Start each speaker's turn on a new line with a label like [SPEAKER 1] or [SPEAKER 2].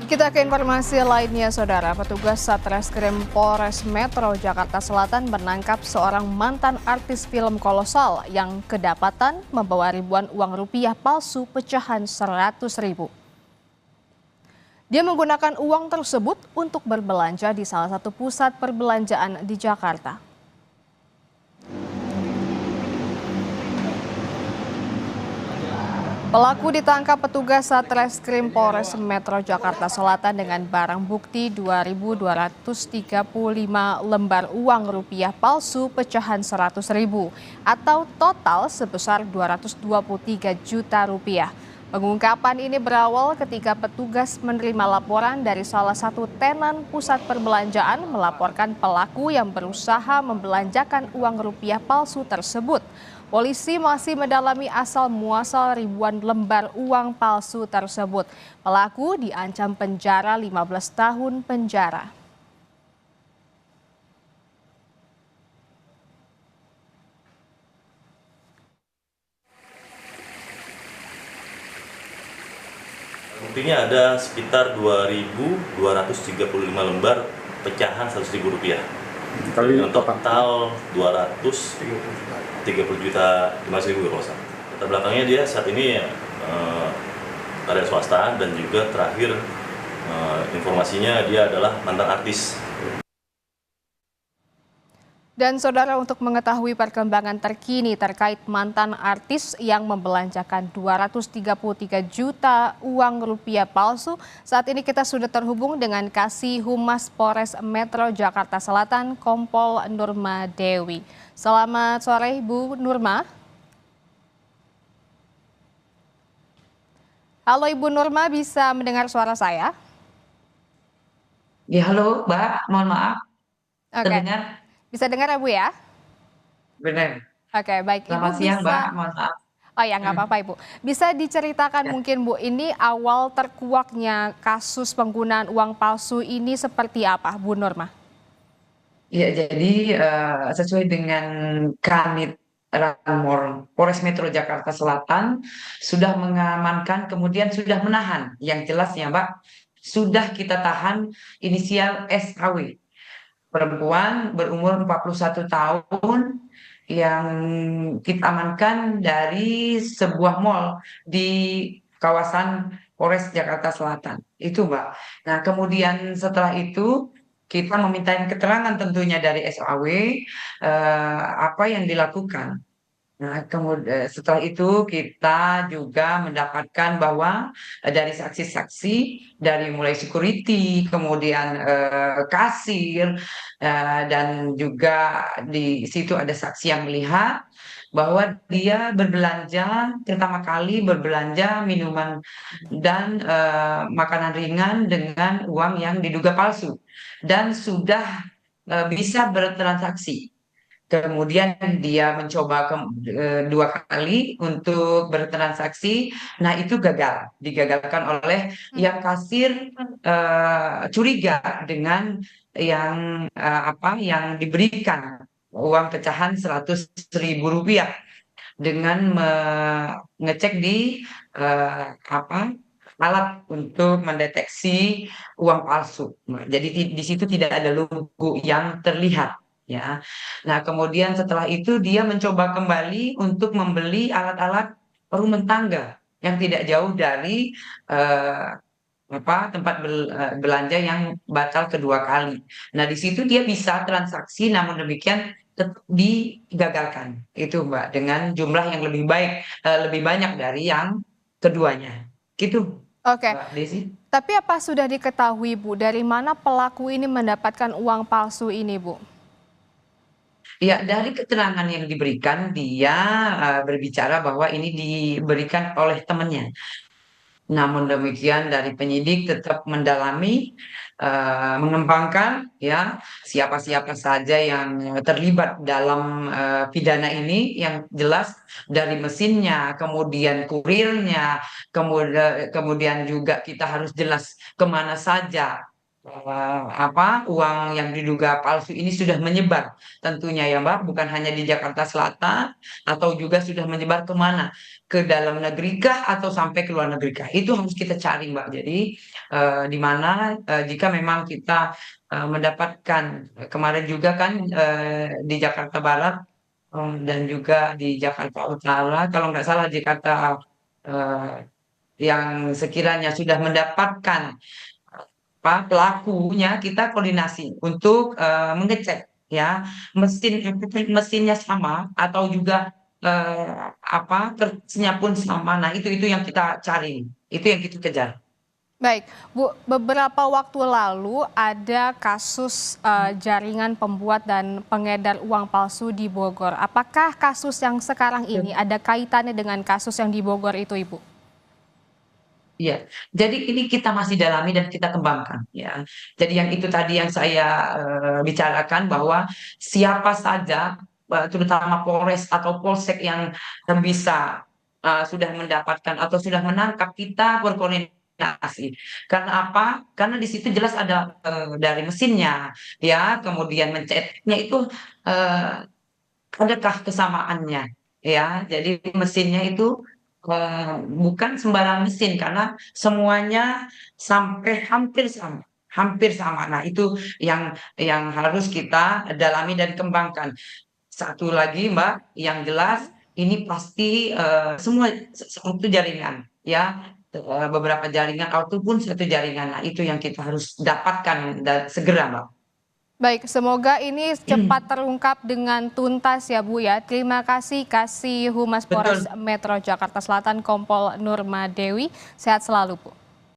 [SPEAKER 1] Kita ke informasi lainnya, Saudara. Petugas Satreskrim Polres Metro Jakarta Selatan menangkap seorang mantan artis film kolosal yang kedapatan membawa ribuan uang rupiah palsu pecahan 100.000. Dia menggunakan uang tersebut untuk berbelanja di salah satu pusat perbelanjaan di Jakarta. Pelaku ditangkap petugas Satreskrim Polres Metro Jakarta Selatan dengan barang bukti 2.235 lembar uang rupiah palsu pecahan 100.000 atau total sebesar 223 juta rupiah. Pengungkapan ini berawal ketika petugas menerima laporan dari salah satu tenan pusat perbelanjaan melaporkan pelaku yang berusaha membelanjakan uang rupiah palsu tersebut. Polisi masih mendalami asal-muasal ribuan lembar uang palsu tersebut. Pelaku diancam penjara 15 tahun penjara.
[SPEAKER 2] Buktinya ada sekitar 2.235 lembar pecahan 100.000 rupiah. Dengan total 230 juta 500.000 kalau salah. Latar belakangnya dia saat ini karya swasta dan juga terakhir informasinya dia adalah mantan artis.
[SPEAKER 1] Dan Saudara, untuk mengetahui perkembangan terkini terkait mantan artis yang membelanjakan 233 juta uang rupiah palsu, saat ini kita sudah terhubung dengan Kasih Humas Polres Metro Jakarta Selatan, Kompol Nurma Dewi. Selamat sore, Bu Nurma. Halo Ibu Nurma, bisa mendengar suara saya?
[SPEAKER 3] Ya, halo, Mbak. Mohon maaf.
[SPEAKER 1] Oke,
[SPEAKER 3] Terdengar?
[SPEAKER 1] bisa dengar ya Bu ya?
[SPEAKER 3] Benar.
[SPEAKER 1] Oke, baik. Ibu
[SPEAKER 3] Selamat siang, Mbak.
[SPEAKER 1] bisa...
[SPEAKER 3] Mohon maaf.
[SPEAKER 1] Oh ya, nggak apa-apa Ibu. Bisa diceritakan
[SPEAKER 3] Ya,
[SPEAKER 1] mungkin Bu, ini awal terkuaknya kasus penggunaan uang palsu ini seperti apa, Bu Nurma?
[SPEAKER 3] ya, jadi sesuai dengan Kanit Ranmor Polres Metro Jakarta Selatan sudah mengamankan, kemudian sudah menahan. Yang jelasnya, Mbak, sudah kita tahan inisial SAW, perempuan berumur 41 tahun yang kita amankan dari sebuah mal di kawasan Polres Jakarta Selatan. Itu, Mbak. Nah, kemudian setelah itu kita meminta keterangan tentunya dari SAW apa yang dilakukan. Nah, kemudian setelah itu kita juga mendapatkan bahwa dari saksi-saksi, dari mulai security, kemudian kasir, dan juga di situ ada saksi yang melihat bahwa dia berbelanja, pertama kali berbelanja minuman dan makanan ringan dengan uang yang diduga palsu dan sudah bisa bertransaksi. Kemudian dia mencoba dua kali untuk bertransaksi, nah itu gagal, digagalkan oleh yang kasir, curiga dengan yang apa yang diberikan uang pecahan 100.000 rupiah dengan mengecek di apa alat untuk mendeteksi uang palsu. Jadi di situ tidak ada logo yang terlihat. Ya, nah kemudian setelah itu dia mencoba kembali untuk membeli alat-alat rumah tangga yang tidak jauh dari eh, tempat belanja yang batal kedua kali. Nah di situ dia bisa transaksi, namun demikian tetap digagalkan itu, Mbak, dengan jumlah yang lebih banyak dari yang keduanya. Gitu,
[SPEAKER 1] Oke,
[SPEAKER 3] Mbak Desi.
[SPEAKER 1] tapi apa sudah diketahui Bu, dari mana pelaku ini mendapatkan uang palsu ini Bu?
[SPEAKER 3] Ya, dari keterangan yang diberikan dia berbicara bahwa ini diberikan oleh temannya. Namun demikian dari penyidik tetap mendalami, mengembangkan ya siapa-siapa saja yang terlibat dalam pidana ini, yang jelas dari mesinnya, kemudian kurirnya, kemudian juga kita harus jelas kemana saja uang yang diduga palsu ini sudah menyebar tentunya ya Mbak, bukan hanya di Jakarta Selatan atau juga sudah menyebar kemana, ke dalam negeri kah atau sampai ke luar negeri kah, itu harus kita cari Mbak. Jadi di mana jika memang kita mendapatkan kemarin juga kan di Jakarta Barat dan juga di Jakarta Utara, kalau nggak salah Jakarta eh, yang sekiranya sudah mendapatkan pelakunya, kita koordinasi untuk mengecek ya mesinnya sama atau juga kertasnya pun sama. Nah, itu yang kita cari, itu yang kita kejar.
[SPEAKER 1] Baik, Bu, beberapa waktu lalu ada kasus jaringan pembuat dan pengedar uang palsu di Bogor. Apakah kasus yang sekarang ini ada kaitannya dengan kasus yang di Bogor itu, Ibu?
[SPEAKER 3] Iya, jadi ini kita masih dalami dan kita kembangkan ya. Jadi yang itu tadi yang saya bicarakan bahwa siapa saja, terutama Polres atau Polsek yang bisa sudah mendapatkan atau sudah menangkap, kita berkoordinasi. Karena apa? Karena di situ jelas ada dari mesinnya, ya, kemudian mencetnya itu eh, adakah kesamaannya, ya. Jadi mesinnya itu bukan sembarang mesin karena semuanya sampai hampir sama. Nah, itu yang harus kita dalami dan kembangkan. Satu lagi Mbak, yang jelas ini pasti semua satu jaringan, ya. Beberapa jaringan ataupun satu jaringan. Nah, itu yang kita harus dapatkan dan segera Mbak.
[SPEAKER 1] Baik, semoga ini cepat terungkap dengan tuntas ya Bu ya. Terima kasih Kasih Humas Polres
[SPEAKER 3] Betul.
[SPEAKER 1] Metro Jakarta Selatan Kompol Nurma Dewi. Sehat selalu Bu.